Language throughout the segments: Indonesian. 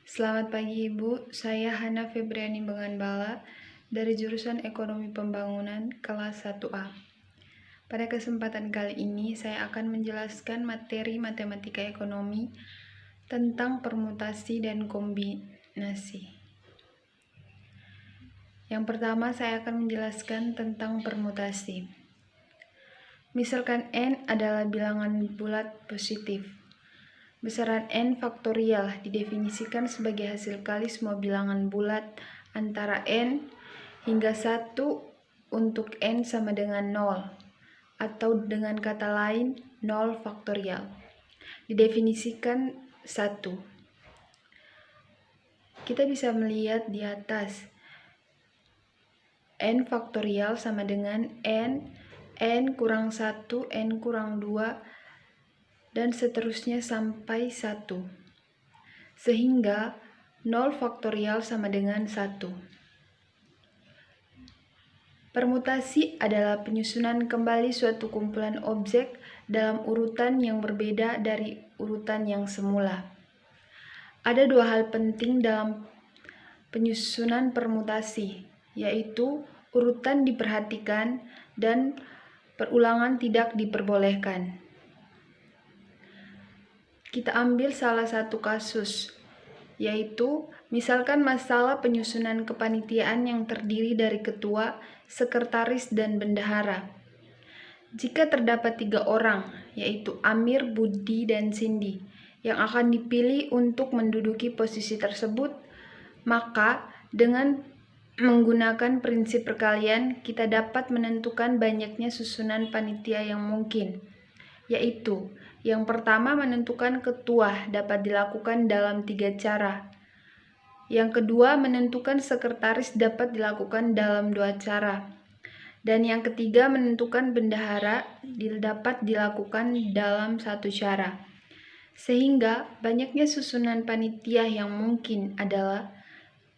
Selamat pagi Ibu, saya Hana Febriani Benganbala dari jurusan Ekonomi Pembangunan kelas 1A. Pada kesempatan kali ini saya akan menjelaskan materi matematika ekonomi tentang permutasi dan kombinasi. Yang pertama saya akan menjelaskan tentang permutasi. Misalkan N adalah bilangan bulat positif. Besaran N faktorial didefinisikan sebagai hasil kali semua bilangan bulat antara N hingga 1 untuk N sama dengan 0, atau dengan kata lain 0 faktorial. Didefinisikan 1. Kita bisa melihat di atas N faktorial sama dengan N kurang 1, N kurang 2, dan seterusnya sampai 1. Sehingga 0 faktorial sama dengan 1. Permutasi adalah penyusunan kembali suatu kumpulan objek dalam urutan yang berbeda dari urutan yang semula. Ada dua hal penting dalam penyusunan permutasi, yaitu urutan diperhatikan dan perulangan tidak diperbolehkan. Kita ambil salah satu kasus, yaitu misalkan masalah penyusunan kepanitiaan yang terdiri dari ketua, sekretaris, dan bendahara. Jika terdapat 3 orang, yaitu Amir, Budi, dan Cindy, yang akan dipilih untuk menduduki posisi tersebut, maka dengan menggunakan prinsip perkalian, kita dapat menentukan banyaknya susunan panitia yang mungkin, yaitu yang pertama, menentukan ketua dapat dilakukan dalam 3 cara. Yang kedua, menentukan sekretaris dapat dilakukan dalam 2 cara. Dan yang ketiga, menentukan bendahara dapat dilakukan dalam 1 cara. Sehingga banyaknya susunan panitia yang mungkin adalah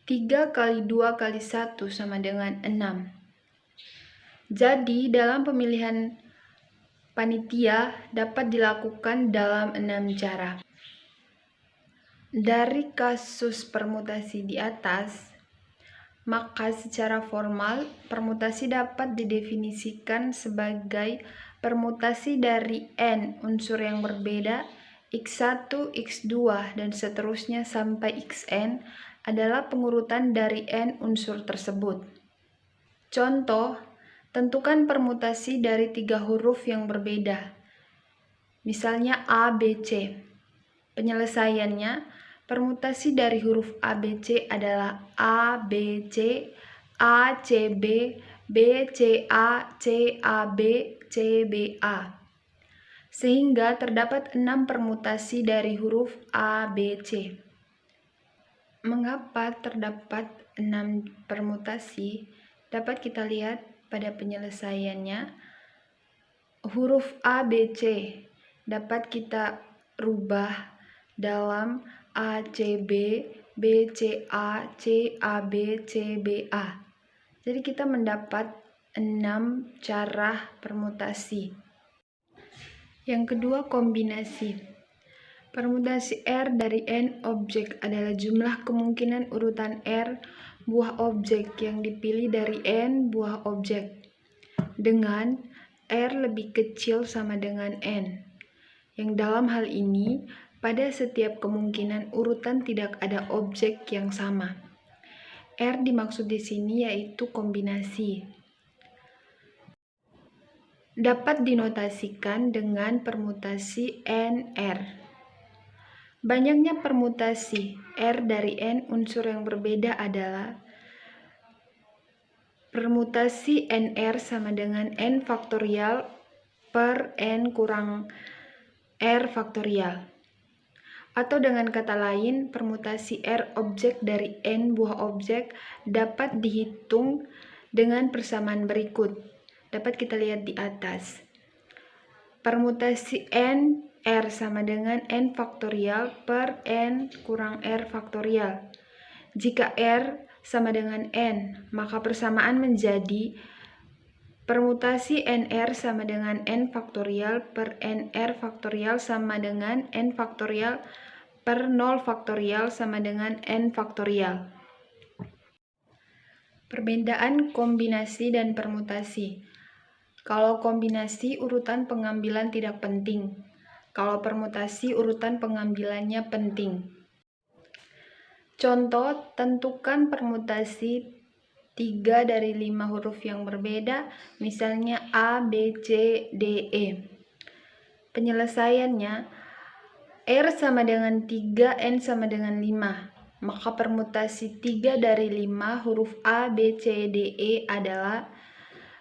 3 kali 2 kali 1 sama dengan 6. Jadi dalam pemilihan panitia dapat dilakukan dalam 6 cara. Dari kasus permutasi di atas, maka secara formal permutasi dapat didefinisikan sebagai permutasi dari N unsur yang berbeda, X1, X2, dan seterusnya sampai Xn adalah pengurutan dari N unsur tersebut. Contoh, tentukan permutasi dari 3 huruf yang berbeda. Misalnya A, B, C. Penyelesaiannya, permutasi dari huruf A, B, C adalah A, B, C, A, C, B, B, C, A, C, A, B, C, B, A. Sehingga terdapat 6 permutasi dari huruf A, B, C. Mengapa terdapat 6 permutasi? Dapat kita lihat pada penyelesaiannya, huruf A, B, C dapat kita rubah dalam A, C, B, B, C, A, C, A, B, C, B, A. Jadi kita mendapat 6 cara permutasi. Yang kedua, kombinasi. Permutasi R dari N objek adalah jumlah kemungkinan urutan R buah objek yang dipilih dari N buah objek dengan R lebih kecil sama dengan N, yang dalam hal ini pada setiap kemungkinan urutan tidak ada objek yang sama. R dimaksud di sini yaitu kombinasi. Dapat dinotasikan dengan permutasi NR. Banyaknya permutasi R dari N unsur yang berbeda adalah permutasi NR sama dengan N faktorial per N kurang R faktorial. Atau dengan kata lain, permutasi R objek dari N buah objek dapat dihitung dengan persamaan berikut. Dapat kita lihat di atas. Permutasi N R sama dengan N faktorial per N kurang R faktorial. Jika R sama dengan N, maka persamaan menjadi permutasi NR sama dengan N faktorial per NR faktorial sama dengan N faktorial per 0 faktorial sama dengan n faktorial. Perbedaan kombinasi dan permutasi. Kalau kombinasi, urutan pengambilan tidak penting. Kalau permutasi, urutan pengambilannya penting. Contoh, tentukan permutasi 3 dari 5 huruf yang berbeda, misalnya A, B, C, D, E. Penyelesaiannya, R sama dengan 3, N sama dengan 5. Maka permutasi 3 dari 5 huruf A, B, C, D, E adalah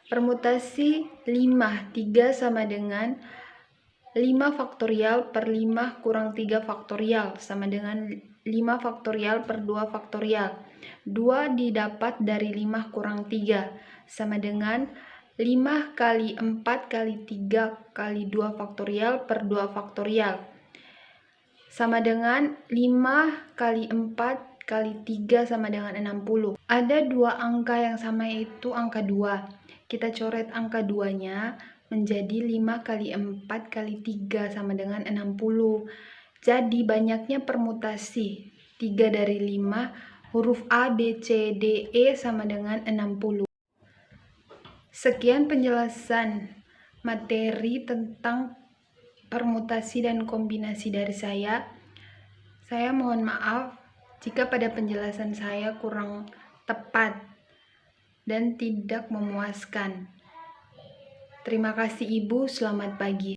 permutasi 5, 3 sama dengan 5 faktorial per 5 kurang 3 faktorial sama dengan 5 faktorial per 2 faktorial. 2 didapat dari 5 kurang 3 sama dengan 5 kali 4 kali 3 kali 2 faktorial per 2 faktorial. Sama dengan 5 kali 4 kali 3 sama dengan 60. Ada dua angka yang sama, yaitu angka 2. Kita coret angka 2-nya menjadi 5 kali 4 kali 3 sama dengan 60. Jadi banyaknya permutasi 3 dari 5 huruf A, B, C, D, E sama dengan 60. Sekian penjelasan materi tentang permutasi dan kombinasi dari saya. Saya mohon maaf jika pada penjelasan saya kurang tepat dan tidak memuaskan. Terima kasih Ibu, selamat pagi.